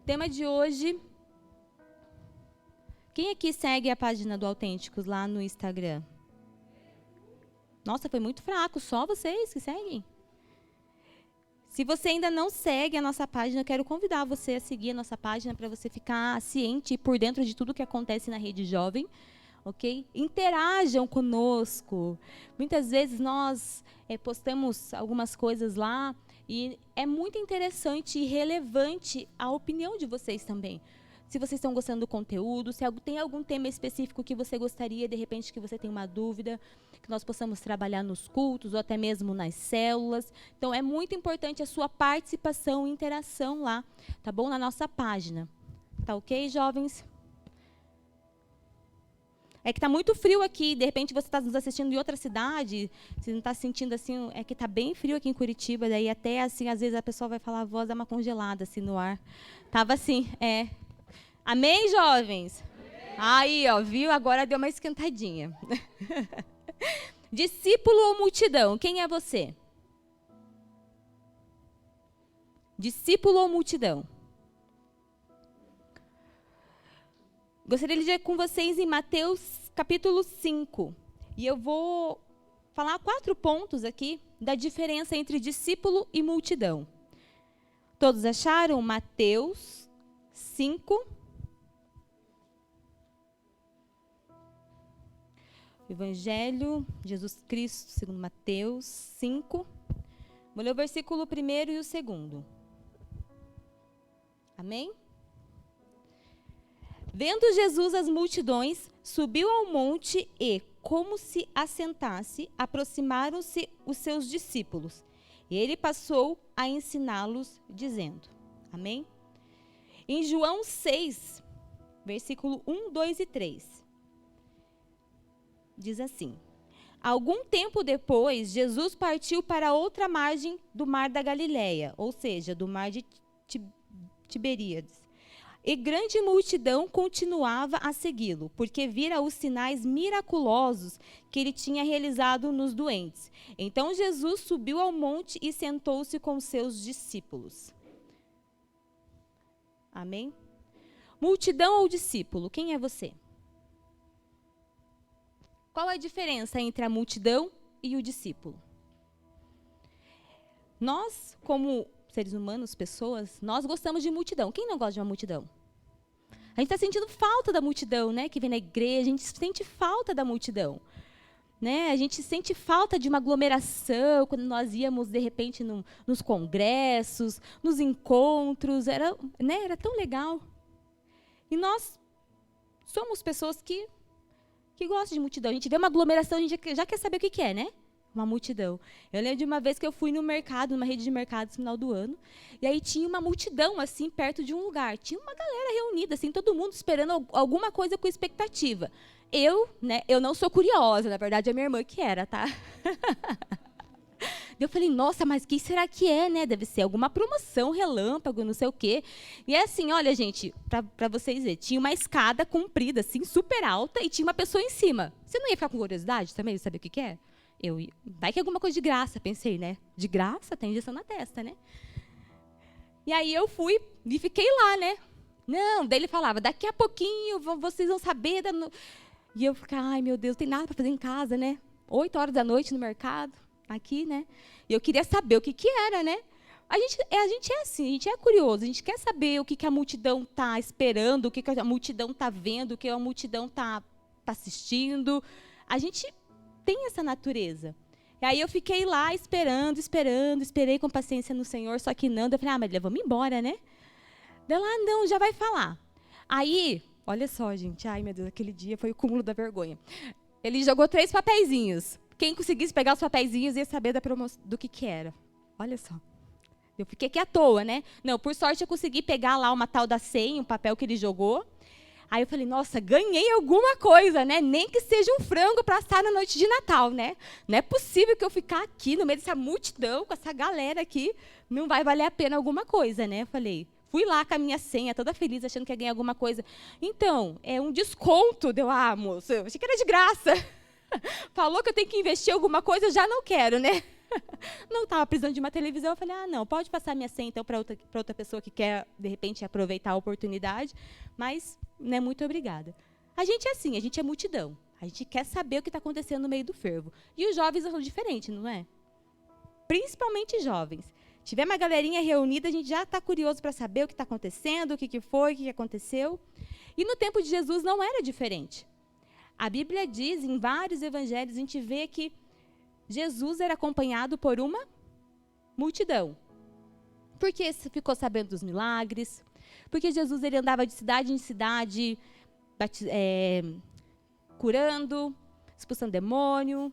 Tema de hoje. Quem aqui segue a página do Autênticos lá no Instagram? Nossa, foi muito fraco, só vocês que seguem? Se você ainda não segue a nossa página, eu quero convidar você a seguir a nossa página para você ficar ciente e por dentro de tudo que acontece na Rede Jovem, ok? Interajam conosco. Muitas vezes nós postamos algumas coisas lá e é muito interessante e relevante a opinião de vocês também. Se vocês estão gostando do conteúdo, se tem algum tema específico que você gostaria, de repente, que você tem uma dúvida, que nós possamos trabalhar nos cultos ou até mesmo nas células. Então, é muito importante a sua participação e interação lá, tá bom? Na nossa página. Tá ok, jovens? É que está muito frio aqui, de repente você está nos assistindo em outra cidade, você não está sentindo assim, é que está bem frio aqui em Curitiba, daí até assim, às vezes a pessoa vai falar, a voz dá uma congelada assim no ar. Tava assim, Amém, jovens? Amém. Aí, ó, viu? Agora deu uma esquentadinha. Discípulo ou multidão? Quem é você? Discípulo ou multidão? Gostaria de ler com vocês em Mateus capítulo 5. E eu vou falar 4 pontos aqui da diferença entre discípulo e multidão. Todos acharam? Mateus 5. Evangelho, Jesus Cristo, segundo Mateus 5. Vou ler o versículo 1º e o 2º. Amém? Vendo Jesus as multidões, subiu ao monte e, como se assentasse, aproximaram-se os seus discípulos. E ele passou a ensiná-los, dizendo. Amém? Em João 6, versículo 1, 2 e 3. Diz assim: algum tempo depois, Jesus partiu para outra margem do mar da Galileia, ou seja, do mar de Tiberíades. E grande multidão continuava a segui-lo, porque vira os sinais miraculosos que ele tinha realizado nos doentes. Então Jesus subiu ao monte e sentou-se com seus discípulos. Amém? Multidão ou discípulo? Quem é você? Qual é a diferença entre a multidão e o discípulo? Nós, como seres humanos, pessoas, nós gostamos de multidão. Quem não gosta de uma multidão? A gente está sentindo falta da multidão, né? Que vem na igreja, a gente sente falta da multidão. Né? A gente sente falta de uma aglomeração, quando nós íamos, de repente, nos congressos, nos encontros. Era tão legal. E nós somos pessoas que gosta de multidão. A gente vê uma aglomeração, a gente já quer saber o que é, né? Uma multidão. Eu lembro de uma vez que eu fui no mercado, numa rede de mercado no final do ano, e aí tinha uma multidão, assim, perto de um lugar. Tinha uma galera reunida, assim, todo mundo esperando alguma coisa com expectativa. Eu não sou curiosa, na verdade, é minha irmã que era, tá? Eu falei, nossa, mas o que será que é, né? Deve ser alguma promoção, relâmpago, não sei o quê. E é assim, olha, gente, para vocês verem, tinha uma escada comprida, assim, super alta, e tinha uma pessoa em cima. Você não ia ficar com curiosidade também, saber o que é? Vai que é alguma coisa de graça, pensei, né? De graça, tem injeção na testa, né? E aí eu fui e fiquei lá, né? Não, daí ele falava, daqui a pouquinho vocês vão saber. E eu ficava, ai, meu Deus, não tem nada para fazer em casa, né? 8 horas da noite no mercado. Aqui, né? E eu queria saber o que era, né? A gente é assim, a gente é curioso, a gente quer saber o que a multidão está esperando, o que a multidão está vendo, o que a multidão está assistindo. A gente tem essa natureza. E aí eu fiquei lá esperando, esperei com paciência no Senhor, só que não. Eu falei, Marília, vamos embora, né? Dela, não, já vai falar. Aí, olha só, gente, ai, meu Deus, aquele dia foi o cúmulo da vergonha. Ele jogou 3 papeizinhos. Quem conseguisse pegar os papeizinhos ia saber do que era. Olha só. Eu fiquei aqui à toa, né? Não, por sorte eu consegui pegar lá uma tal da senha, um papel que ele jogou. Aí eu falei, nossa, ganhei alguma coisa, né? Nem que seja um frango para assar na noite de Natal, né? Não é possível que eu ficar aqui no meio dessa multidão, com essa galera aqui, não vai valer a pena alguma coisa, né? Eu falei, fui lá com a minha senha, toda feliz, achando que ia ganhar alguma coisa. Então, é um desconto. Deu, moço, eu achei que era de graça. Falou que eu tenho que investir alguma coisa, eu já não quero, né? Não estava precisando de uma televisão. Eu falei, não, pode passar minha senha então para outra pessoa que quer, de repente, aproveitar a oportunidade, mas, né, muito obrigada. A gente é assim, a gente é multidão. A gente quer saber o que está acontecendo no meio do fervo. E os jovens são diferentes, não é? Principalmente jovens. Tiver uma galerinha reunida, a gente já está curioso para saber o que está acontecendo, o que foi, o que aconteceu. E no tempo de Jesus não era diferente. A Bíblia diz, em vários evangelhos, a gente vê que Jesus era acompanhado por uma multidão. Porque ficou sabendo dos milagres, porque Jesus ele andava de cidade em cidade, curando, expulsando demônio.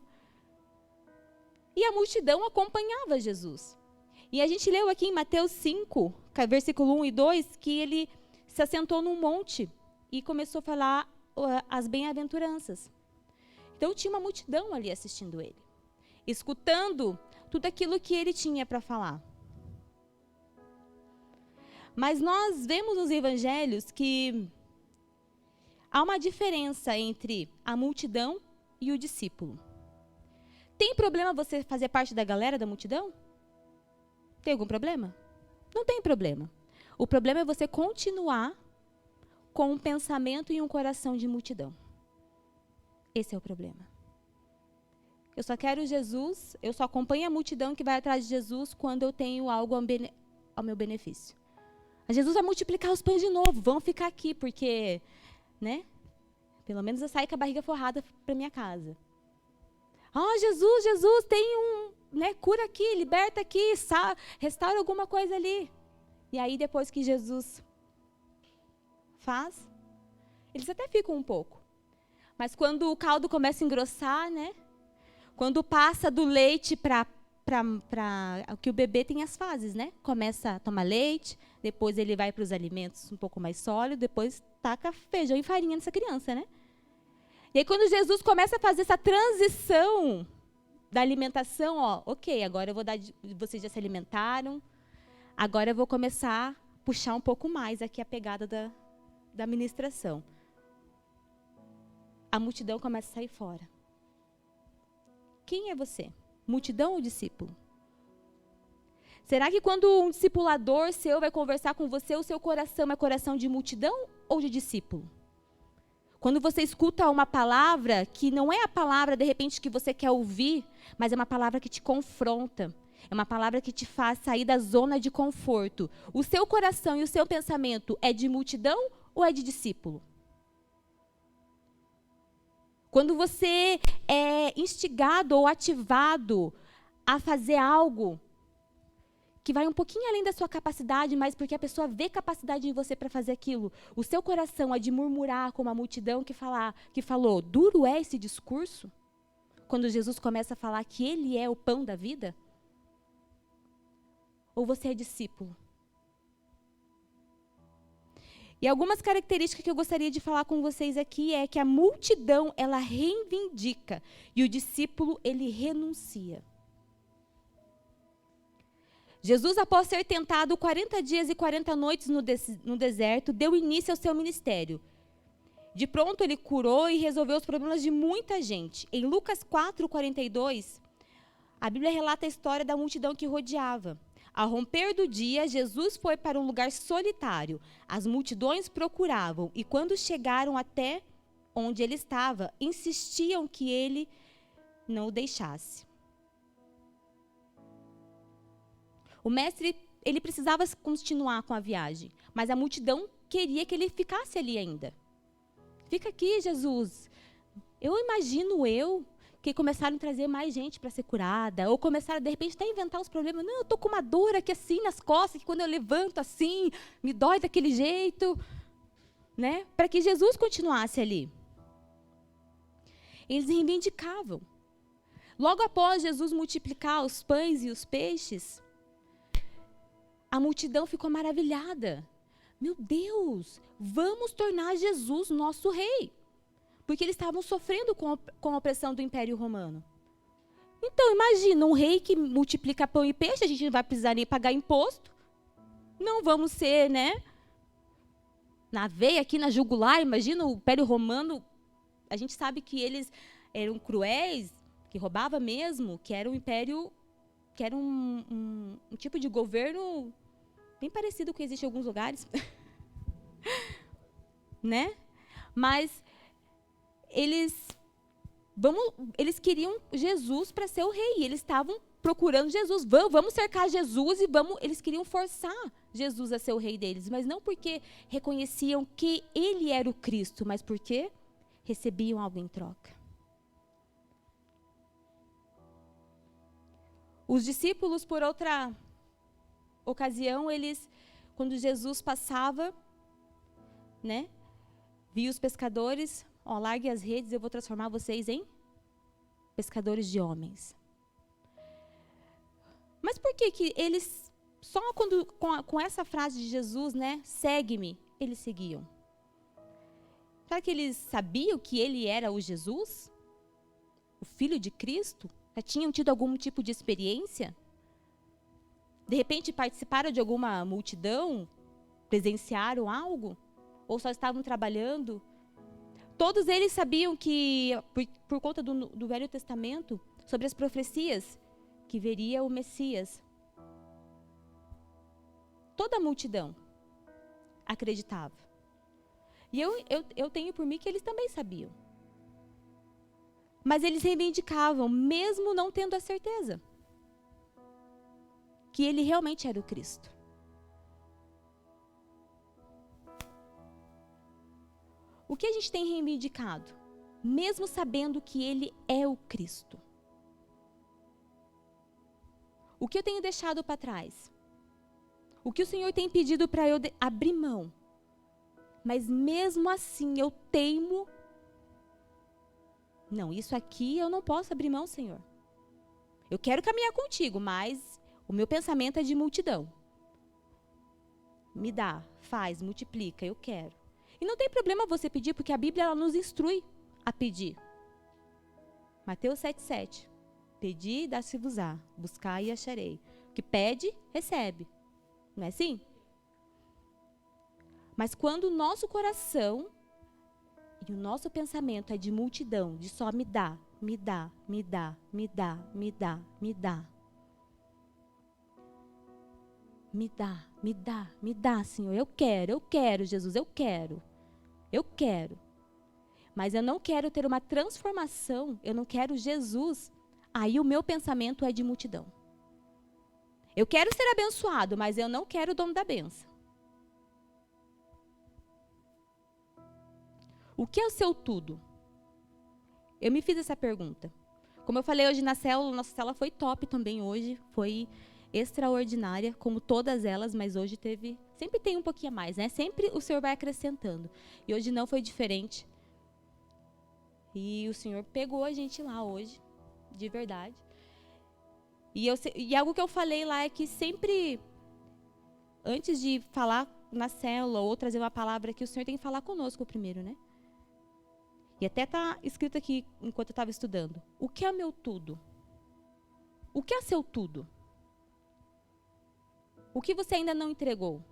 E a multidão acompanhava Jesus. E a gente leu aqui em Mateus 5, versículo 1 e 2, que ele se assentou num monte e começou a falar as bem-aventuranças. Então tinha uma multidão ali assistindo ele, escutando tudo aquilo que ele tinha para falar. Mas nós vemos nos evangelhos que há uma diferença entre a multidão e o discípulo. Tem problema você fazer parte da galera da multidão? Tem algum problema? Não tem problema. O problema é você continuar com um pensamento e um coração de multidão. Esse é o problema. Eu só quero Jesus, eu só acompanho a multidão que vai atrás de Jesus quando eu tenho algo ao meu benefício. Jesus vai multiplicar os pães de novo, vão ficar aqui, porque, né? Pelo menos eu saio com a barriga forrada para minha casa. Jesus, tem cura aqui, liberta aqui, restaura alguma coisa ali. E aí, depois que Jesus faz, eles até ficam um pouco. Mas quando o caldo começa a engrossar, né? Quando passa do leite para que o bebê tem as fases, né? Começa a tomar leite, depois ele vai para os alimentos um pouco mais sólidos, depois taca feijão e farinha nessa criança, né? E aí, quando Jesus começa a fazer essa transição da alimentação, ok, agora eu vou dar, vocês já se alimentaram, agora eu vou começar a puxar um pouco mais aqui a pegada da ministração. A multidão começa a sair fora. Quem é você? Multidão ou discípulo? Será que quando um discipulador seu vai conversar com você, o seu coração é coração de multidão ou de discípulo? Quando você escuta uma palavra que não é a palavra, de repente, que você quer ouvir, mas é uma palavra que te confronta, é uma palavra que te faz sair da zona de conforto. O seu coração e o seu pensamento é de multidão ou é de discípulo? Quando você é instigado ou ativado a fazer algo que vai um pouquinho além da sua capacidade, mas porque a pessoa vê capacidade em você para fazer aquilo, o seu coração é de murmurar como a multidão que falou, duro é esse discurso? Quando Jesus começa a falar que ele é o pão da vida? Ou você é discípulo? E algumas características que eu gostaria de falar com vocês aqui é que a multidão, ela reivindica e o discípulo, ele renuncia. Jesus, após ser tentado 40 dias e 40 noites no deserto, deu início ao seu ministério. De pronto, ele curou e resolveu os problemas de muita gente. Em Lucas 4:42, a Bíblia relata a história da multidão que rodeava. Ao romper do dia, Jesus foi para um lugar solitário. As multidões procuravam e, quando chegaram até onde ele estava, insistiam que ele não o deixasse. O mestre, ele precisava continuar com a viagem, mas a multidão queria que ele ficasse ali ainda. Fica aqui, Jesus. Eu imagino que começaram a trazer mais gente para ser curada, ou começaram, de repente, até a inventar os problemas. Não, eu estou com uma dor aqui assim nas costas, que quando eu levanto assim, me dói daquele jeito, né? Para que Jesus continuasse ali. Eles reivindicavam. Logo após Jesus multiplicar os pães e os peixes, a multidão ficou maravilhada. Meu Deus, vamos tornar Jesus nosso rei. Porque eles estavam sofrendo com a opressão do Império Romano. Então, imagina, um rei que multiplica pão e peixe, a gente não vai precisar nem pagar imposto. Não vamos ser, na veia aqui, na jugular. Imagina o Império Romano, a gente sabe que eles eram cruéis, que roubava mesmo, que era um império que era um tipo de governo bem parecido com o que existe em alguns lugares. Né? Mas eles queriam Jesus para ser o rei. E eles estavam procurando Jesus. Vamos cercar Jesus e eles queriam forçar Jesus a ser o rei deles. Mas não porque reconheciam que ele era o Cristo, mas porque recebiam algo em troca. Os discípulos, por outra ocasião, quando Jesus passava, né, via os pescadores, larguem as redes, eu vou transformar vocês em pescadores de homens. Mas por que eles, só com essa frase de Jesus, né, segue-me, eles seguiam? Será que eles sabiam que ele era o Jesus? O Filho de Cristo? Já tinham tido algum tipo de experiência? De repente participaram de alguma multidão? Presenciaram algo? Ou só estavam trabalhando? Todos eles sabiam que, por conta do Velho Testamento, sobre as profecias, que viria o Messias. Toda a multidão acreditava. E eu tenho por mim que eles também sabiam. Mas eles reivindicavam, mesmo não tendo a certeza, que ele realmente era o Cristo. O que a gente tem reivindicado, mesmo sabendo que ele é o Cristo? O que eu tenho deixado para trás? O que o Senhor tem pedido para eu abrir mão? Mas mesmo assim eu teimo. Não, isso aqui eu não posso abrir mão, Senhor. Eu quero caminhar contigo, mas o meu pensamento é de multidão. Me dá, faz, multiplica, eu quero. E não tem problema você pedir, porque a Bíblia ela nos instrui a pedir. Mateus 7,7. Pedi e dá-se-vos-á, buscai e acharei. O que pede, recebe. Não é assim? Mas quando o nosso coração e o nosso pensamento é de multidão, de só me dá, me dá, me dá, me dá, me dá, me dá. Me dá, me dá, me dá, Senhor. Eu quero, Jesus, eu quero. Eu quero. Mas eu não quero ter uma transformação, eu não quero Jesus. Aí o meu pensamento é de multidão. Eu quero ser abençoado, mas eu não quero o dono da bênção. O que é o seu tudo? Eu me fiz essa pergunta. Como eu falei hoje na célula, nossa célula foi top também hoje. Foi extraordinária, como todas elas, mas hoje teve... Sempre tem um pouquinho a mais, né? Sempre o Senhor vai acrescentando. E hoje não foi diferente. E o Senhor pegou a gente lá hoje, de verdade. E algo que eu falei lá é que sempre, antes de falar na célula ou trazer uma palavra aqui, o Senhor tem que falar conosco primeiro, né? E até está escrito aqui, enquanto eu estava estudando. O que é meu tudo? O que é seu tudo? O que você ainda não entregou?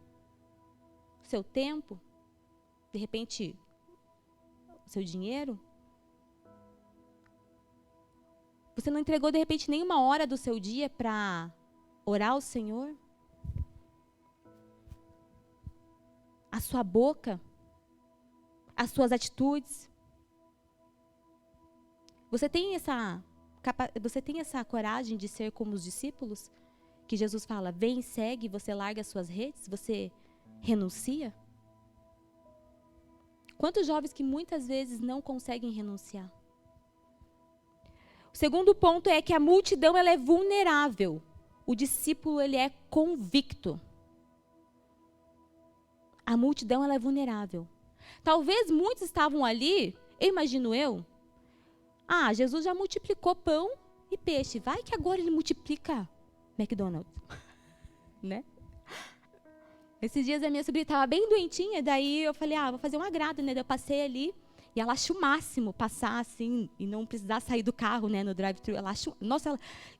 Seu tempo? De repente, seu dinheiro? Você não entregou, de repente, nenhuma hora do seu dia para orar ao Senhor? A sua boca? As suas atitudes? Você tem essa coragem de ser como os discípulos? Que Jesus fala, vem, segue, você larga as suas redes, você renuncia? Quantos jovens que muitas vezes não conseguem renunciar? O segundo ponto é que a multidão ela é vulnerável. O discípulo ele é convicto. A multidão ela é vulnerável. Talvez muitos estavam ali, imagino eu, Jesus já multiplicou pão e peixe. Vai que agora ele multiplica McDonald's. Né? Esses dias a minha sobrinha estava bem doentinha, daí eu falei, vou fazer um agrado, né? Daí eu passei ali e ela acha o máximo passar assim e não precisar sair do carro, né? No drive-thru.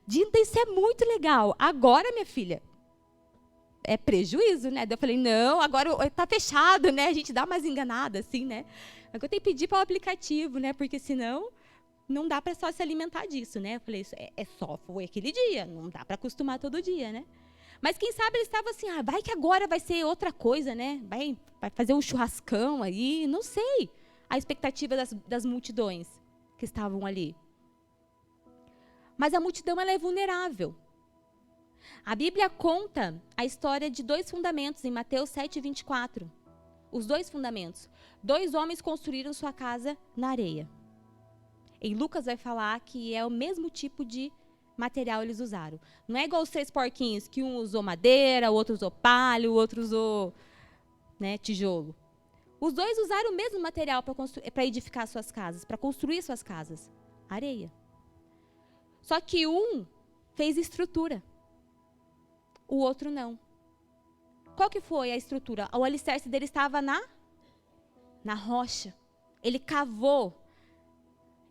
Dinda, isso é muito legal. Agora, minha filha, é prejuízo, né? Daí eu falei, não, agora está fechado, né? A gente dá umas enganadas, assim, né? Agora eu tenho que pedir para o aplicativo, né? Porque senão... não dá para só se alimentar disso, né? Eu falei, isso foi aquele dia, não dá para acostumar todo dia, né? Mas quem sabe ele estava assim, vai que agora vai ser outra coisa, né? Vai fazer um churrascão aí, não sei. A expectativa das multidões que estavam ali. Mas a multidão, ela é vulnerável. A Bíblia conta a história de 2 fundamentos em Mateus 7:24. Os 2 fundamentos. 2 homens construíram sua casa na areia. Em Lucas vai falar que é o mesmo tipo de material eles usaram. Não é igual os 3 porquinhos, que um usou madeira, o outro usou palha, o outro usou, né, tijolo. Os 2 usaram o mesmo material para edificar suas casas, para construir suas casas. Areia. Só que um fez estrutura. O outro não. Qual que foi a estrutura? O alicerce dele estava na rocha. Ele cavou.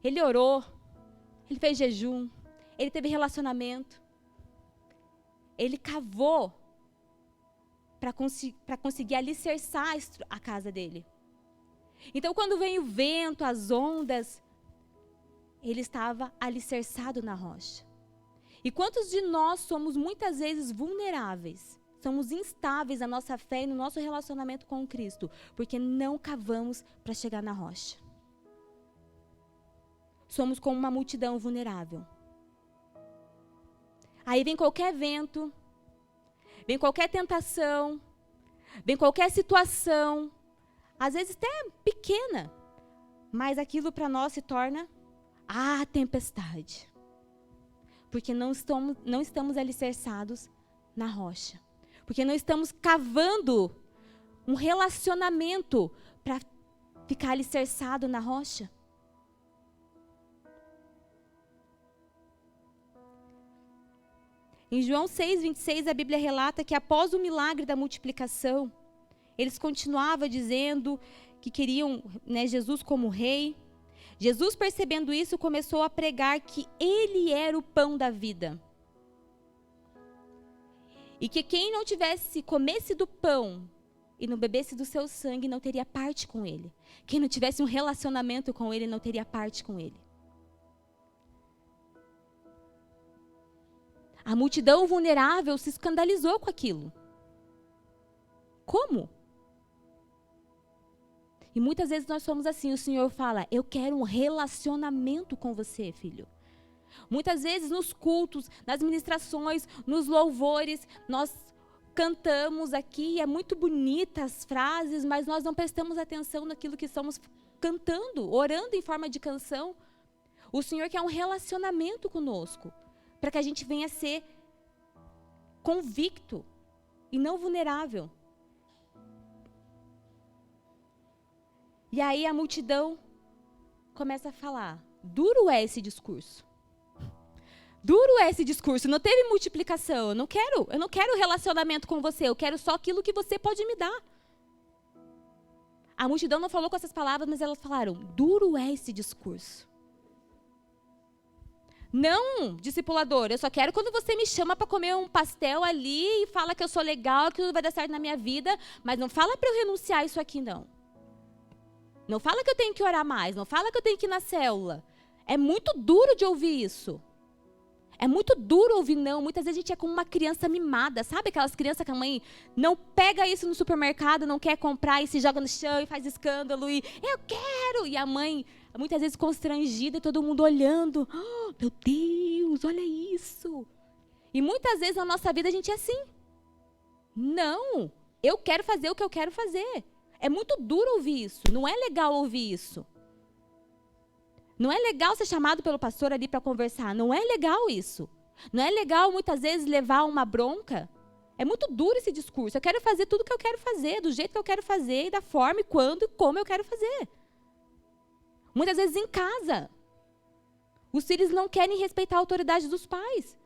Ele orou. Ele fez jejum. Ele teve relacionamento. Ele cavou para conseguir alicerçar a casa dele. Então, quando vem o vento, as ondas, ele estava alicerçado na rocha. E quantos de nós somos muitas vezes vulneráveis, somos instáveis na nossa fé e no nosso relacionamento com Cristo, porque não cavamos para chegar na rocha. Somos como uma multidão vulnerável. Aí vem qualquer vento, vem qualquer tentação, vem qualquer situação, às vezes até pequena, mas aquilo para nós se torna a tempestade. Porque não estamos alicerçados na rocha. Porque não estamos cavando um relacionamento para ficar alicerçado na rocha. Em João 6:26, a Bíblia relata que após o milagre da multiplicação, eles continuavam dizendo que queriam, né, Jesus como rei. Jesus, percebendo isso, começou a pregar que ele era o pão da vida. E que quem não comesse do pão e não bebesse do seu sangue não teria parte com ele. Quem não tivesse um relacionamento com ele não teria parte com ele. A multidão vulnerável se escandalizou com aquilo. Como? E muitas vezes nós somos assim, o Senhor fala, eu quero um relacionamento com você, filho. Muitas vezes nos cultos, nas ministrações, nos louvores, nós cantamos aqui, é muito bonita as frases, mas nós não prestamos atenção naquilo que estamos cantando, orando em forma de canção. O Senhor quer um relacionamento conosco, para que a gente venha ser convicto e não vulnerável. E aí a multidão começa a falar, duro é esse discurso. Duro é esse discurso, não teve multiplicação, eu não quero relacionamento com você, eu quero só aquilo que você pode me dar. A multidão não falou com essas palavras, mas elas falaram, duro é esse discurso. Não, discipulador, eu só quero quando você me chama para comer um pastel ali e fala que eu sou legal, que tudo vai dar certo na minha vida, mas não fala para eu renunciar a isso aqui, não. Não fala que eu tenho que orar mais, não fala que eu tenho que ir na célula. É muito duro de ouvir isso. É muito duro ouvir não. Muitas vezes a gente é como uma criança mimada. Sabe aquelas crianças que a mãe não pega isso no supermercado, não quer comprar e se joga no chão e faz escândalo e eu quero. E a mãe, muitas vezes constrangida e todo mundo olhando. Oh, meu Deus, olha isso. E muitas vezes na nossa vida a gente é assim. Não, eu quero fazer o que eu quero fazer. É muito duro ouvir isso. Não é legal ouvir isso. Não é legal ser chamado pelo pastor ali para conversar. Não é legal isso. Não é legal, muitas vezes, levar uma bronca. É muito duro esse discurso. Eu quero fazer tudo o que eu quero fazer, do jeito que eu quero fazer, e da forma, e quando, e como eu quero fazer. Muitas vezes em casa. Os filhos não querem respeitar a autoridade dos pais.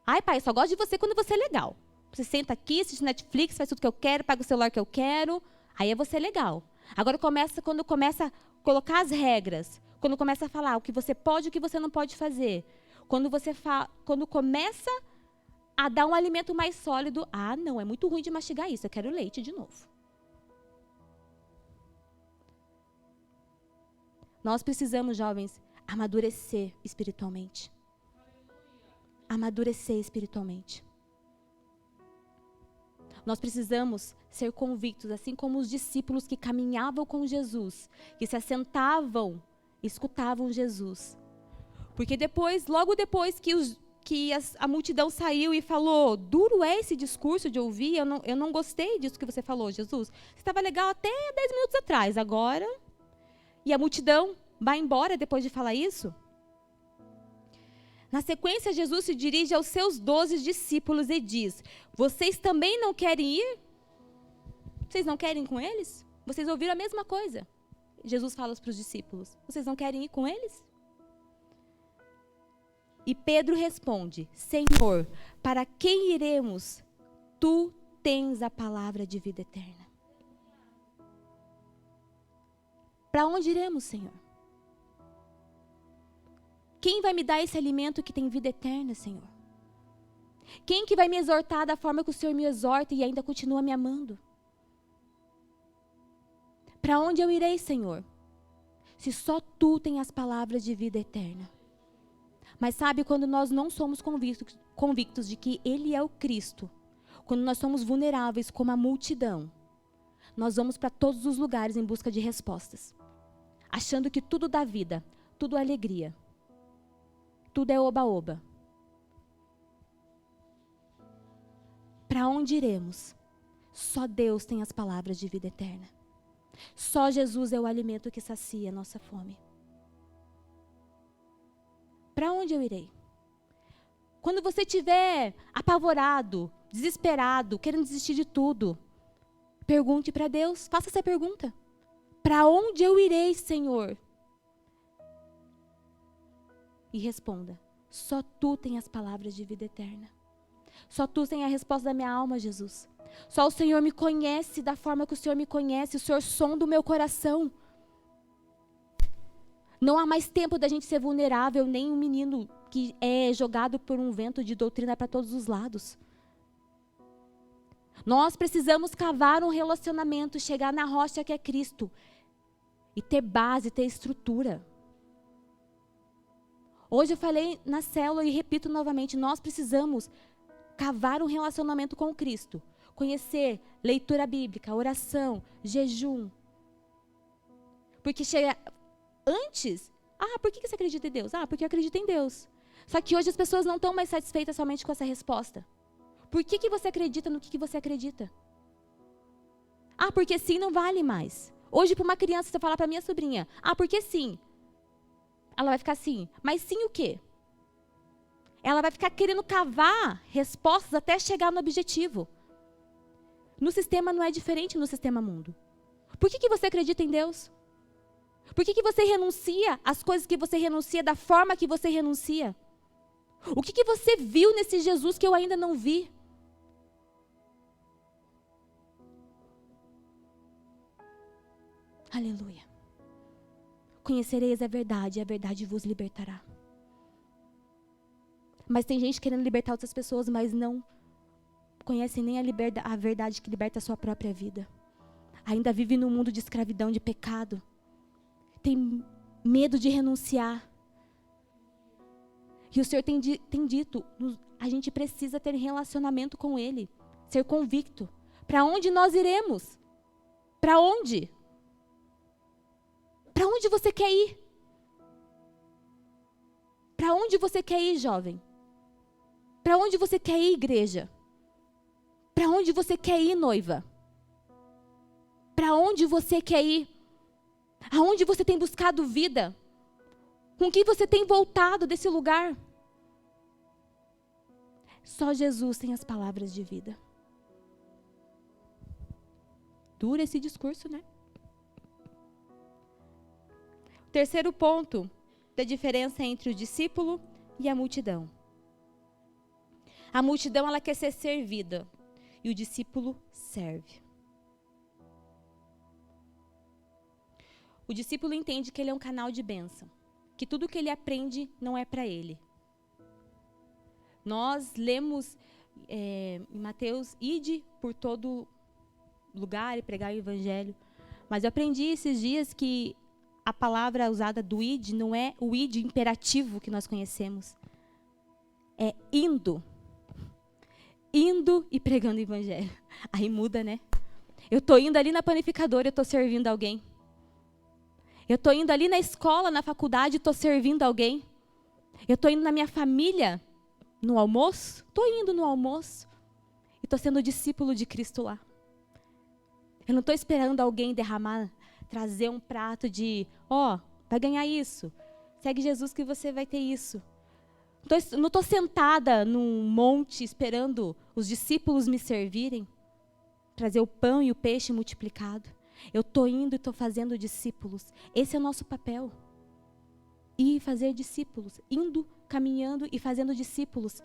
Ai, pai, eu só gosto de você quando você é legal. Você senta aqui, assiste Netflix, faz tudo que eu quero, paga o celular que eu quero. Aí é você legal. Agora, quando começa a colocar as regras, quando começa a falar o que você pode e o que você não pode fazer, quando começa a dar um alimento mais sólido, não, é muito ruim de mastigar isso, eu quero leite de novo. Nós precisamos, jovens, amadurecer espiritualmente. Amadurecer espiritualmente. Nós precisamos ser convictos, assim como os discípulos que caminhavam com Jesus, que se assentavam, escutavam Jesus. Porque depois, logo depois que a multidão saiu e falou, duro é esse discurso de ouvir, eu não gostei disso que você falou, Jesus. Você estava legal até 10 minutos atrás, agora... E a multidão vai embora depois de falar isso? Na sequência, Jesus se dirige aos seus 12 discípulos e diz, vocês também não querem ir? Vocês não querem ir com eles? Vocês ouviram a mesma coisa. Jesus fala para os discípulos, vocês não querem ir com eles? E Pedro responde, Senhor, para quem iremos? Tu tens a palavra de vida eterna. Para onde iremos, Senhor? Quem vai me dar esse alimento que tem vida eterna, Senhor? Quem que vai me exortar da forma que o Senhor me exorta e ainda continua me amando? Para onde eu irei, Senhor? Se só Tu tens as palavras de vida eterna. Mas sabe, quando nós não somos convictos de que Ele é o Cristo, quando nós somos vulneráveis como a multidão, nós vamos para todos os lugares em busca de respostas, achando que tudo dá vida, tudo é alegria, tudo é oba-oba. Para onde iremos? Só Deus tem as palavras de vida eterna. Só Jesus é o alimento que sacia a nossa fome. Para onde eu irei? Quando você estiver apavorado, desesperado, querendo desistir de tudo, pergunte para Deus, faça essa pergunta. Para onde eu irei, Senhor? E responda, só Tu tens as palavras de vida eterna. Só Tu tens a resposta da minha alma, Jesus. Só o Senhor me conhece da forma que o Senhor me conhece. O Senhor sonda o meu coração. Não há mais tempo da gente ser vulnerável, nem um menino que é jogado por um vento de doutrina para todos os lados. Nós precisamos cavar um relacionamento, chegar na rocha que é Cristo. E ter base, ter estrutura. Hoje eu falei na célula e repito novamente, nós precisamos cavar um relacionamento com Cristo. Conhecer leitura bíblica, oração, jejum. Porque chega antes, por que você acredita em Deus? Porque eu acredito em Deus. Só que hoje as pessoas não estão mais satisfeitas somente com essa resposta. Por que você acredita no que você acredita? Porque sim não vale mais. Hoje para uma criança, se eu falar para minha sobrinha, porque sim. Ela vai ficar assim, mas sim o quê? Ela vai ficar querendo cavar respostas até chegar no objetivo. No sistema não é diferente no sistema mundo. Por que você acredita em Deus? Por que você renuncia às coisas que você renuncia da forma que você renuncia? O que você viu nesse Jesus que eu ainda não vi? Aleluia. Conhecereis a verdade e a verdade vos libertará. Mas tem gente querendo libertar outras pessoas, mas não conhecem nem a verdade que liberta a sua própria vida. Ainda vive num mundo de escravidão, de pecado. Tem medo de renunciar. E o Senhor tem dito, a gente precisa ter relacionamento com Ele, ser convicto. Para onde nós iremos? Para onde? Para onde você quer ir? Para onde você quer ir, jovem? Para onde você quer ir, igreja? Para onde você quer ir, noiva? Para onde você quer ir? Aonde você tem buscado vida? Com que você tem voltado desse lugar? Só Jesus tem as palavras de vida. Duro esse discurso, né? O terceiro ponto da diferença entre o discípulo e a multidão. A multidão, ela quer ser servida e o discípulo serve. O discípulo entende que ele é um canal de bênção, que tudo que ele aprende não é para ele. Nós lemos em Mateus, ide por todo lugar e pregar o evangelho. Mas eu aprendi esses dias que a palavra usada do id não é o id imperativo que nós conhecemos. É indo. Indo e pregando o evangelho. Aí muda, né? Eu estou indo ali na panificadora, eu estou servindo alguém. Eu estou indo ali na escola, na faculdade, estou servindo alguém. Eu estou indo na minha família, no almoço. Estou indo no almoço. E estou sendo discípulo de Cristo lá. Eu não estou esperando alguém derramar, trazer um prato de, vai ganhar isso. Segue Jesus que você vai ter isso. Não estou sentada num monte esperando os discípulos me servirem. Trazer o pão e o peixe multiplicado. Eu estou indo e estou fazendo discípulos. Esse é o nosso papel. Ir fazer discípulos. Indo, caminhando e fazendo discípulos.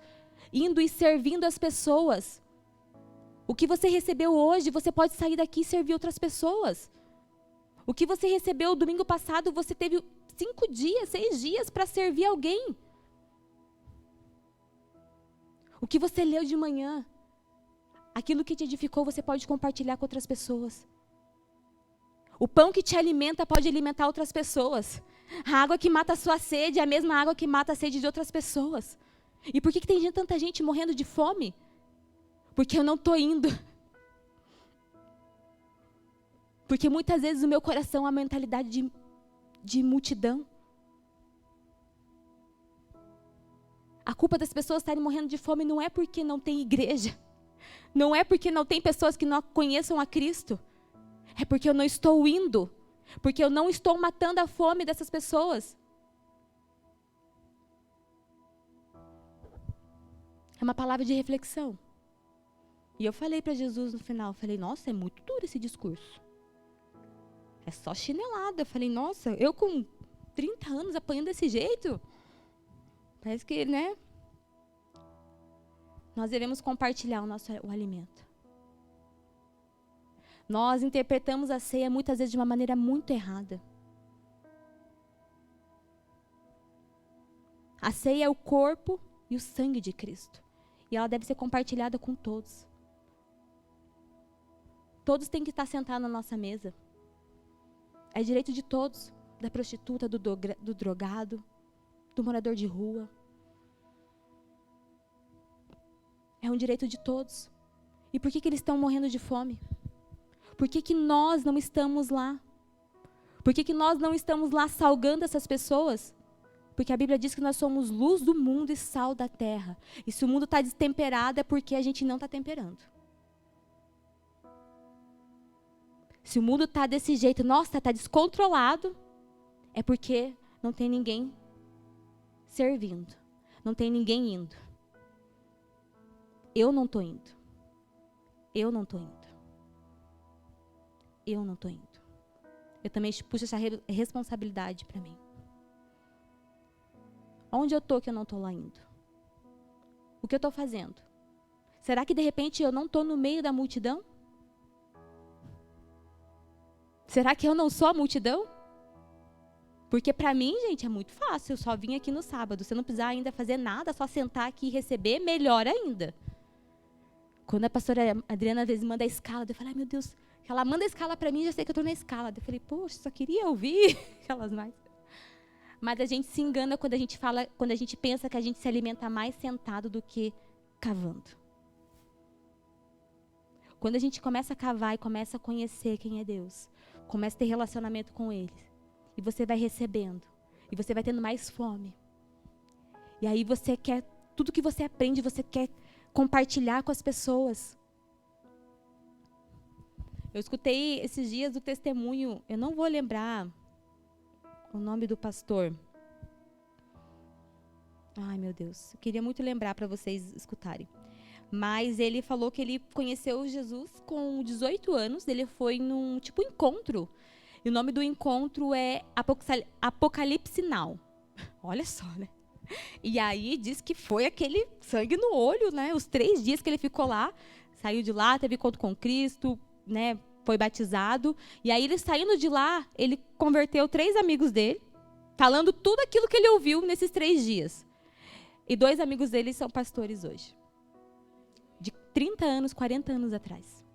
Indo e servindo as pessoas. O que você recebeu hoje, você pode sair daqui e servir outras pessoas. O que você recebeu domingo passado, você teve 5 dias, 6 dias para servir alguém. O que você leu de manhã, aquilo que te edificou, você pode compartilhar com outras pessoas. O pão que te alimenta pode alimentar outras pessoas. A água que mata a sua sede é a mesma água que mata a sede de outras pessoas. E por que tem tanta gente morrendo de fome? Porque eu não estou indo. Porque muitas vezes o meu coração é uma mentalidade de multidão. A culpa das pessoas estarem morrendo de fome não é porque não tem igreja. Não é porque não tem pessoas que não conheçam a Cristo. É porque eu não estou indo. Porque eu não estou matando a fome dessas pessoas. É uma palavra de reflexão. E eu falei para Jesus no final, falei, nossa, é muito duro esse discurso. É só chinelada. Eu falei, nossa, eu com 30 anos apanhando desse jeito? Parece que, né? Nós devemos compartilhar o alimento. Nós interpretamos a ceia muitas vezes de uma maneira muito errada. A ceia é o corpo e o sangue de Cristo. E ela deve ser compartilhada com todos. Todos têm que estar sentados na nossa mesa. É direito de todos. Da prostituta, do drogado, do morador de rua. É um direito de todos. E por que eles estão morrendo de fome? Por que nós não estamos lá? Por que nós não estamos lá salgando essas pessoas? Porque a Bíblia diz que nós somos luz do mundo e sal da terra. E se o mundo está destemperado é porque a gente não está temperando. Se o mundo está desse jeito, nossa, está descontrolado, é porque não tem ninguém servindo. Não tem ninguém indo. Eu não estou indo. Eu não estou indo. Eu não estou indo. Eu também puxo essa responsabilidade para mim. Onde eu estou que eu não estou lá indo? O que eu estou fazendo? Será que de repente eu não estou no meio da multidão? Será que eu não sou a multidão? Porque para mim, gente, é muito fácil. Eu só vim aqui no sábado. Você não precisar ainda fazer nada, só sentar aqui e receber, melhor ainda. Quando a pastora Adriana às vezes manda a escala, eu falo, ai meu Deus, ela manda a escala para mim, já sei que eu estou na escala. Eu falei, poxa, só queria ouvir aquelas mais. Mas a gente se engana quando a gente fala, quando a gente pensa que a gente se alimenta mais sentado do que cavando. Quando a gente começa a cavar e começa a conhecer quem é Deus, começa a ter relacionamento com Ele, e você vai recebendo, e você vai tendo mais fome. E aí você quer, tudo que você aprende, você quer compartilhar com as pessoas. Eu escutei esses dias o testemunho, eu não vou lembrar o nome do pastor. Ai, meu Deus, eu queria muito lembrar para vocês escutarem. Mas ele falou que ele conheceu Jesus com 18 anos, ele foi num tipo encontro. E o nome do encontro é Apocalipse Now. Olha só, né? E aí diz que foi aquele sangue no olho, né? Os 3 dias que ele ficou lá, saiu de lá, teve encontro com Cristo, né? Foi batizado. E aí ele saindo de lá, ele converteu 3 amigos dele, falando tudo aquilo que ele ouviu nesses 3 dias. E 2 amigos dele são pastores hoje. De 30 anos, 40 anos atrás.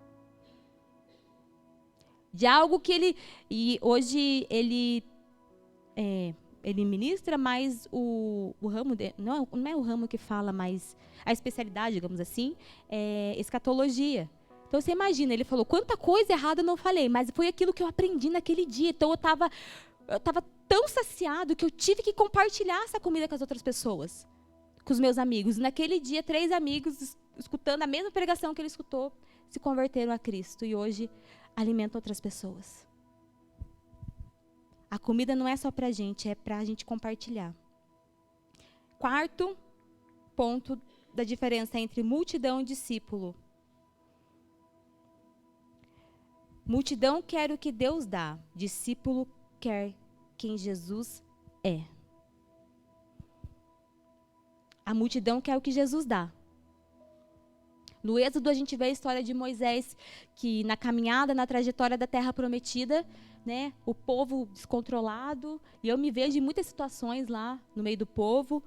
De algo que ele... E hoje ele ele ministra, mas o ramo, não é o ramo que fala, mas a especialidade, digamos assim, é escatologia. Então, você imagina, ele falou, quanta coisa errada eu não falei, mas foi aquilo que eu aprendi naquele dia. Então, eu estava tão saciado que eu tive que compartilhar essa comida com as outras pessoas, com os meus amigos. Naquele dia, 3 amigos, escutando a mesma pregação que ele escutou, se converteram a Cristo e hoje alimentam outras pessoas. A comida não é só para a gente, é para a gente compartilhar. 4º ponto da diferença entre multidão e discípulo. Multidão quer o que Deus dá, discípulo quer quem Jesus é. A multidão quer o que Jesus dá. No Êxodo, a gente vê a história de Moisés, que na caminhada, na trajetória da Terra Prometida, né, o povo descontrolado, e eu me vejo em muitas situações lá, no meio do povo.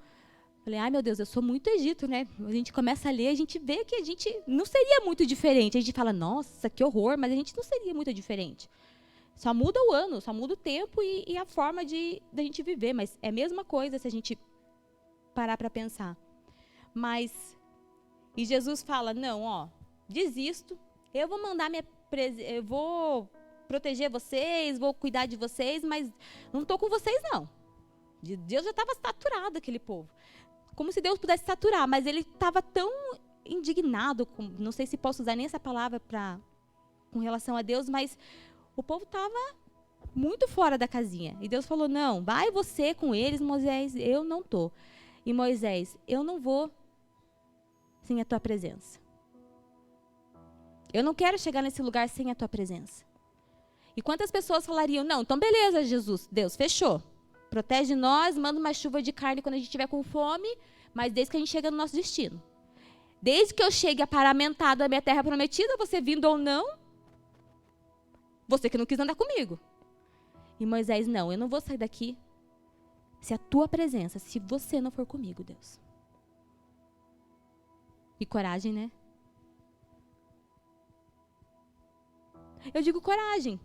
Falei, ai meu Deus, eu sou muito Egito, né? A gente começa a ler, a gente vê que a gente não seria muito diferente. A gente fala, nossa, que horror, mas a gente não seria muito diferente. Só muda o ano, só muda o tempo e a forma da gente viver, mas é a mesma coisa se a gente parar para pensar. E Jesus fala, não, ó, desisto, eu vou mandar eu vou proteger vocês, vou cuidar de vocês, mas não estou com vocês, não. Deus já estava saturado, aquele povo. Como se Deus pudesse saturar, mas ele estava tão indignado, não sei se posso usar nem essa palavra com relação a Deus, mas o povo estava muito fora da casinha. E Deus falou, não, vai você com eles, Moisés, eu não estou. E Moisés, eu não vou sem a tua presença. Eu não quero chegar nesse lugar sem a tua presença. E quantas pessoas falariam, não, então beleza, Jesus, Deus, fechou. Protege nós, manda uma chuva de carne quando a gente estiver com fome, mas desde que a gente chega no nosso destino. Desde que eu chegue aparamentado à minha terra prometida, você vindo ou não, você que não quis andar comigo. E Moisés, não, eu não vou sair daqui se a tua presença, se você não for comigo, Deus. E coragem, né? Eu digo coragem.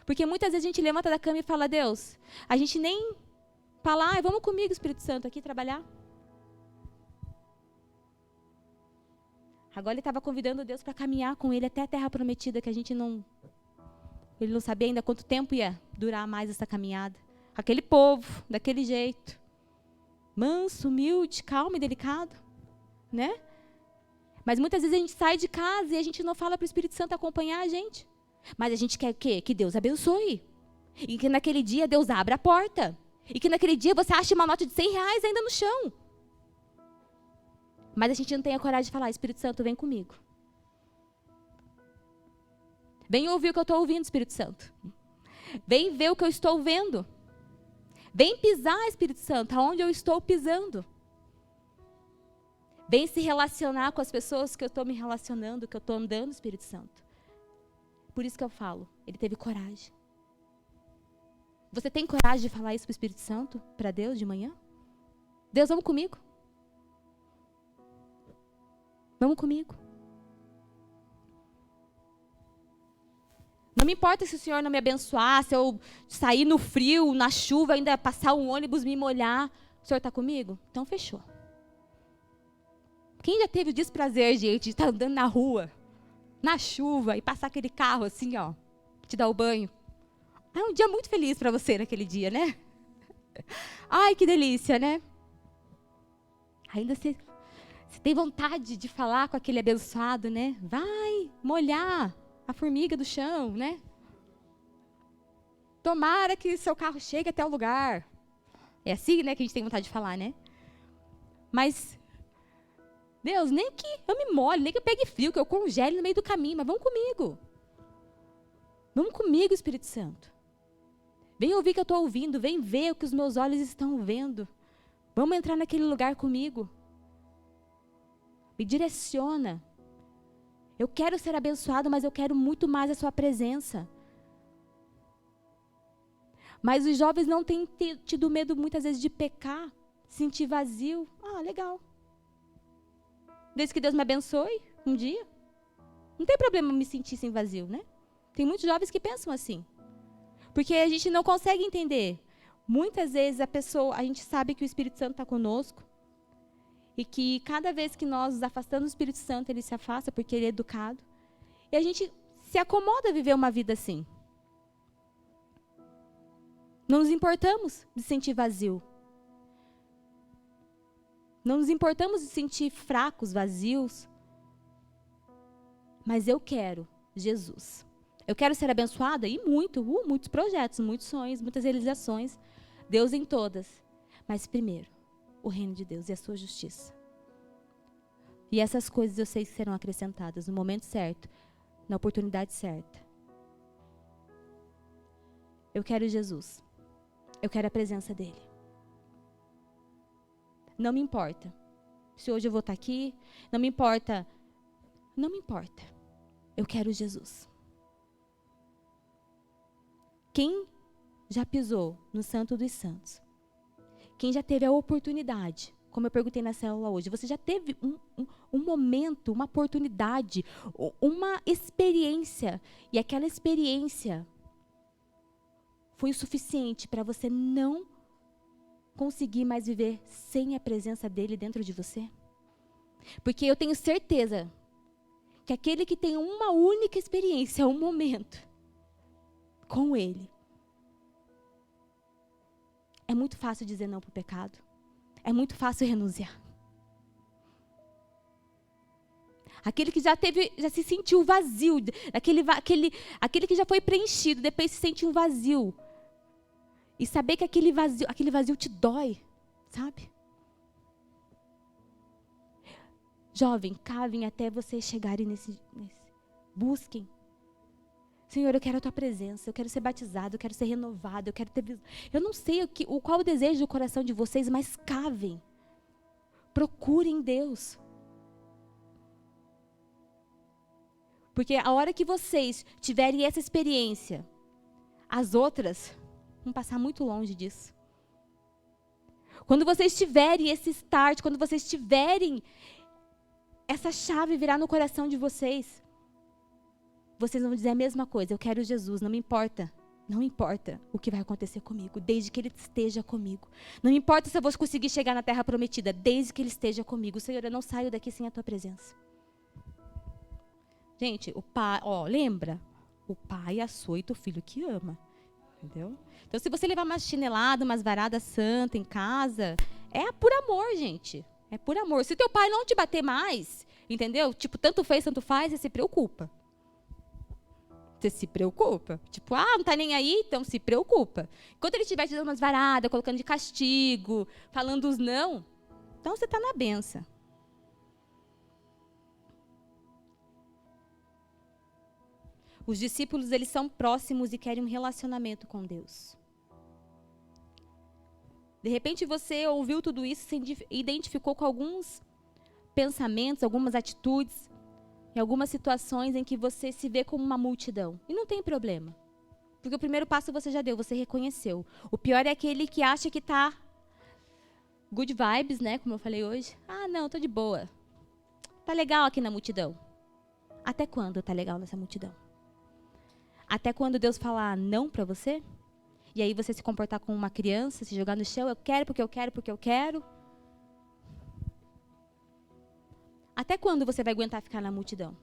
Porque muitas vezes a gente levanta da cama e fala, Deus, a gente nem fala, vamos comigo, Espírito Santo, aqui trabalhar. Agora ele estava convidando Deus para caminhar com ele até a terra prometida, que ele não sabia ainda quanto tempo ia durar mais essa caminhada. Aquele povo, daquele jeito, manso, humilde, calmo e delicado, né? Mas muitas vezes a gente sai de casa e a gente não fala para o Espírito Santo acompanhar a gente. Mas a gente quer o quê? Que Deus abençoe. E que naquele dia Deus abra a porta. E que naquele dia você ache uma nota de R$100 ainda no chão. Mas a gente não tem a coragem de falar, Espírito Santo, vem comigo. Vem ouvir o que eu estou ouvindo, Espírito Santo. Vem ver o que eu estou vendo. Vem pisar, Espírito Santo, aonde eu estou pisando. Vem se relacionar com as pessoas que eu estou me relacionando, que eu estou andando, Espírito Santo. Por isso que eu falo, ele teve coragem. Você tem coragem de falar isso para o Espírito Santo, para Deus de manhã? Deus, vamos comigo. Vamos comigo. Não me importa se o Senhor não me abençoar, se eu sair no frio, na chuva, ainda passar um ônibus, me molhar. O Senhor está comigo? Então fechou. Quem já teve o desprazer, gente, de estar andando na rua, na chuva, e passar aquele carro assim, ó, te dar o banho? É um dia muito feliz para você naquele dia, né? Ai, que delícia, né? Ainda você tem vontade de falar com aquele abençoado, né? Vai molhar a formiga do chão, né? Tomara que seu carro chegue até o lugar. É assim, né, que a gente tem vontade de falar, né? Mas, Deus, nem que eu me molhe, nem que eu pegue frio, que eu congele no meio do caminho, mas vamos comigo. Vamos comigo, Espírito Santo. Vem ouvir o que eu estou ouvindo, vem ver o que os meus olhos estão vendo. Vamos entrar naquele lugar comigo. Me direciona. Eu quero ser abençoado, mas eu quero muito mais a sua presença. Mas os jovens não têm tido medo muitas vezes de pecar, sentir vazio. Ah, legal. Desde que Deus me abençoe um dia. Não tem problema me sentir sem vazio, né? Tem muitos jovens que pensam assim. Porque a gente não consegue entender. Muitas vezes a gente sabe que o Espírito Santo está conosco e que cada vez que nós nos afastamos do Espírito Santo, ele se afasta porque ele é educado. E a gente se acomoda a viver uma vida assim. Não nos importamos de sentir vazio. Não nos importamos de sentir fracos, vazios. Mas eu quero Jesus. Eu quero ser abençoada e muitos projetos, muitos sonhos, muitas realizações. Deus em todas. Mas primeiro, o reino de Deus e a sua justiça. E essas coisas eu sei que serão acrescentadas no momento certo, na oportunidade certa. Eu quero Jesus. Eu quero a presença dele. Não me importa se hoje eu vou estar aqui. Não me importa. Não me importa. Eu quero Jesus. Quem já pisou no Santo dos Santos? Quem já teve a oportunidade, como eu perguntei na célula hoje, você já teve um momento, uma oportunidade, uma experiência, e aquela experiência foi o suficiente para você não conseguir mais viver sem a presença dele dentro de você? Porque eu tenho certeza que aquele que tem uma única experiência, um momento com ele, é muito fácil dizer não para o pecado. É muito fácil renunciar. Aquele que já se sentiu vazio, aquele que já foi preenchido, depois se sente um vazio. E saber que aquele vazio te dói, sabe? Jovem, cavem até vocês chegarem nesse. Busquem. Senhor, eu quero a tua presença, eu quero ser batizado, eu quero ser renovado, eu quero ter. Eu não sei qual o desejo do coração de vocês, mas cavem. Procurem Deus. Porque a hora que vocês tiverem essa experiência, as outras vão passar muito longe disso. Quando vocês tiverem esse start, quando vocês tiverem essa chave virar no coração de vocês, vocês vão dizer a mesma coisa. Eu quero Jesus, não me importa. Não me importa o que vai acontecer comigo, desde que Ele esteja comigo. Não me importa se eu vou conseguir chegar na terra prometida, desde que Ele esteja comigo. Senhor, eu não saio daqui sem a tua presença. Gente, o pai, lembra? O pai açoita o filho que ama. Entendeu? Então, se você levar umas chineladas, umas varadas santas em casa, é por amor, gente. É por amor. Se teu pai não te bater mais, entendeu? Tipo, tanto fez, tanto faz, você se preocupa. Você se preocupa. Tipo, não tá nem aí, então se preocupa. Enquanto ele estiver te dando umas varadas, colocando de castigo, falando os não, então você está na benção. Os discípulos, eles são próximos e querem um relacionamento com Deus. De repente você ouviu tudo isso, se identificou com alguns pensamentos, algumas atitudes, em algumas situações em que você se vê como uma multidão. E não tem problema. Porque o primeiro passo você já deu, você reconheceu. O pior é aquele que acha que está good vibes, né? Como eu falei hoje. Não, tô de boa. Tá legal aqui na multidão. Até quando tá legal nessa multidão? Até quando Deus falar não para você? E aí você se comportar como uma criança, se jogar no chão, eu quero porque eu quero porque eu quero. Até quando você vai aguentar ficar na multidão?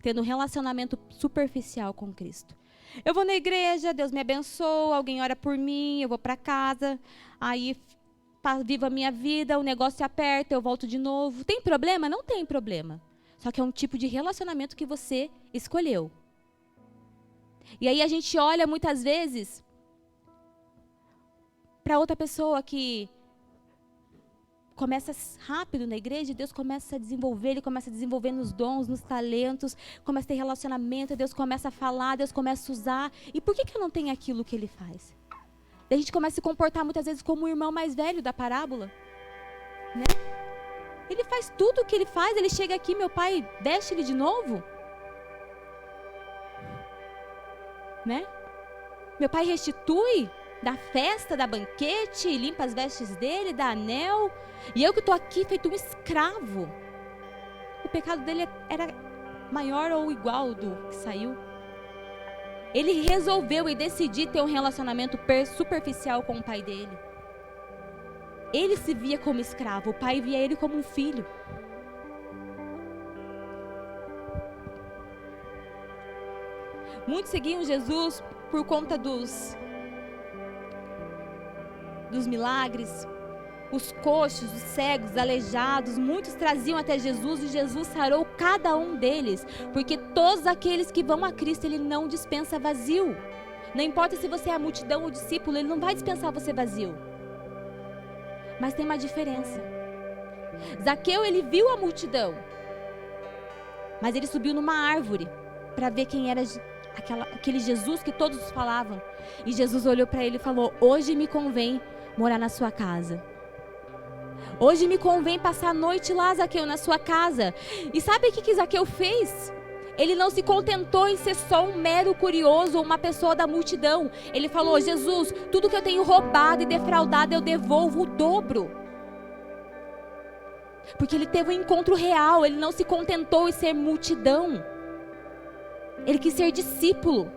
Tendo um relacionamento superficial com Cristo. Eu vou na igreja, Deus me abençoa, alguém ora por mim, eu vou para casa, aí vivo a minha vida, o negócio se aperta, eu volto de novo. Tem problema? Não tem problema. Só que é um tipo de relacionamento que você escolheu. E aí a gente olha muitas vezes para outra pessoa que começa rápido na igreja, Deus começa a desenvolver, Ele começa a desenvolver nos dons, nos talentos, começa a ter relacionamento, Deus começa a falar, Deus começa a usar. E por que eu não tenho aquilo que Ele faz? Daí a gente começa a se comportar muitas vezes como o irmão mais velho da parábola. Né? Ele faz tudo o que Ele faz, Ele chega aqui, meu pai veste Ele de novo. Né? Meu pai restitui, dá festa, dá banquete, limpa as vestes dele, dá anel. E eu que estou aqui feito um escravo. O pecado dele era maior ou igual do que saiu. Ele resolveu e decidiu ter um relacionamento superficial com o pai dele. Ele se via como escravo, o pai via ele como um filho. Muitos seguiam Jesus por conta dos milagres. Os coxos, os cegos, os aleijados, muitos traziam até Jesus e Jesus sarou cada um deles. Porque todos aqueles que vão a Cristo, Ele não dispensa vazio. Não importa se você é a multidão ou discípulo, Ele não vai dispensar você vazio. Mas tem uma diferença. Zaqueu, ele viu a multidão, mas ele subiu numa árvore para ver quem era aquele Jesus que todos falavam. E Jesus olhou para ele e falou: hoje me convém morar na sua casa. Hoje me convém passar a noite lá, Zaqueu, na sua casa. E sabe o que Zaqueu fez? Ele não se contentou em ser só um mero curioso ou uma pessoa da multidão. Ele falou: Jesus, tudo que eu tenho roubado e defraudado eu devolvo o dobro. Porque ele teve um encontro real, ele não se contentou em ser multidão. Ele quis ser discípulo.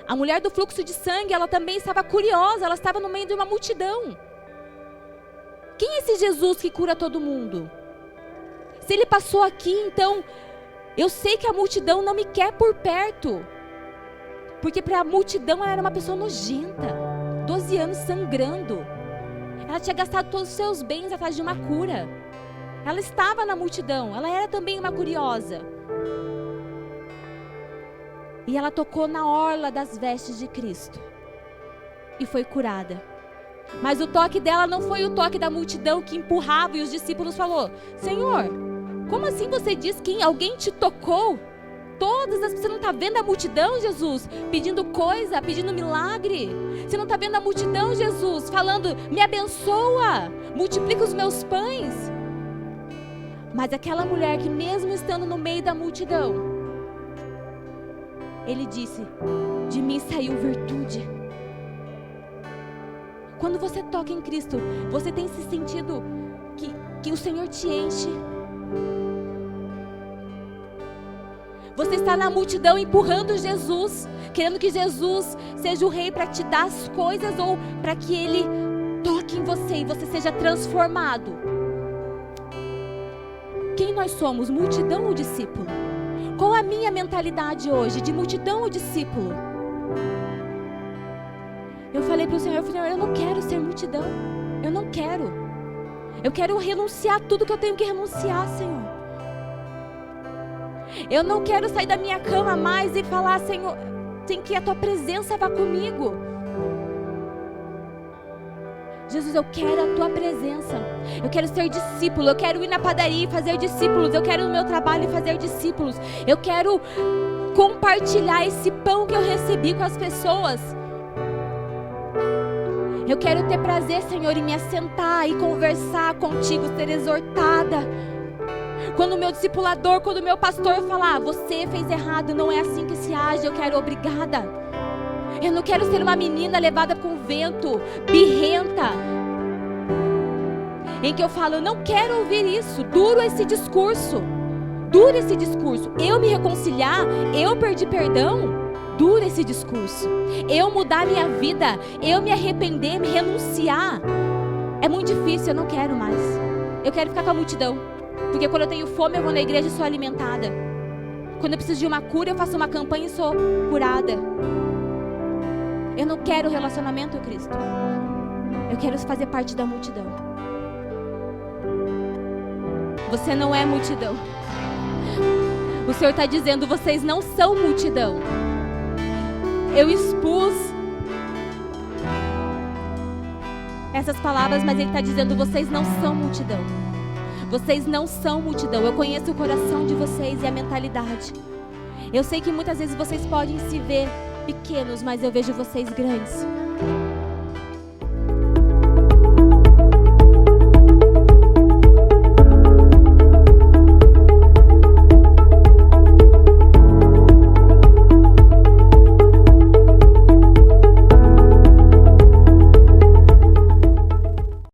A mulher do fluxo de sangue, ela também estava curiosa, ela estava no meio de uma multidão. Quem é esse Jesus que cura todo mundo? Se ele passou aqui, então eu sei que a multidão não me quer por perto. Porque para a multidão ela era uma pessoa nojenta. 12 anos sangrando. Ela tinha gastado todos os seus bens atrás de uma cura. Ela estava na multidão. Ela era também uma curiosa. E ela tocou na orla das vestes de Cristo. E foi curada. Mas o toque dela não foi o toque da multidão que empurrava e os discípulos falou: Senhor, como assim você diz que alguém te tocou? Você não está vendo a multidão, Jesus, pedindo coisa, pedindo milagre? Você não está vendo a multidão, Jesus, falando: me abençoa, multiplica os meus pães? Mas aquela mulher que mesmo estando no meio da multidão, ele disse: de mim saiu virtude. Quando você toca em Cristo, você tem se sentido que o Senhor te enche. Você está na multidão empurrando Jesus, querendo que Jesus seja o rei para te dar as coisas ou para que Ele toque em você e você seja transformado. Quem nós somos, multidão ou discípulo? Qual a minha mentalidade hoje, de multidão ou discípulo? Eu falei para o Senhor, eu não quero ser multidão, eu não quero. Eu quero renunciar tudo que eu tenho que renunciar, Senhor. Eu não quero sair da minha cama mais e falar: Senhor, tem que a Tua presença vá comigo. Jesus, eu quero a Tua presença. Eu quero ser discípulo, eu quero ir na padaria e fazer discípulos. Eu quero ir no meu trabalho e fazer discípulos. Eu quero compartilhar esse pão que eu recebi com as pessoas. Eu quero ter prazer, Senhor, em me assentar e conversar contigo, ser exortada. Quando o meu discipulador, quando o meu pastor falar: você fez errado, não é assim que se age, eu quero obrigada. Eu não quero ser uma menina levada com vento, birrenta, em que eu falo: eu não quero ouvir isso, duro esse discurso. Duro esse discurso. Eu me reconciliar, eu pedir perdão. Dura esse discurso. Eu mudar minha vida, eu me arrepender, me renunciar, é muito difícil, eu não quero mais. Eu quero ficar com a multidão. Porque quando eu tenho fome, eu vou na igreja e sou alimentada. Quando eu preciso de uma cura, eu faço uma campanha e sou curada. Eu não quero relacionamento com Cristo. Eu quero fazer parte da multidão. Você não é multidão. O Senhor está dizendo: vocês não são multidão. Eu expus essas palavras, mas Ele está dizendo: vocês não são multidão. Vocês não são multidão. Eu conheço o coração de vocês e a mentalidade. Eu sei que muitas vezes vocês podem se ver pequenos, mas eu vejo vocês grandes.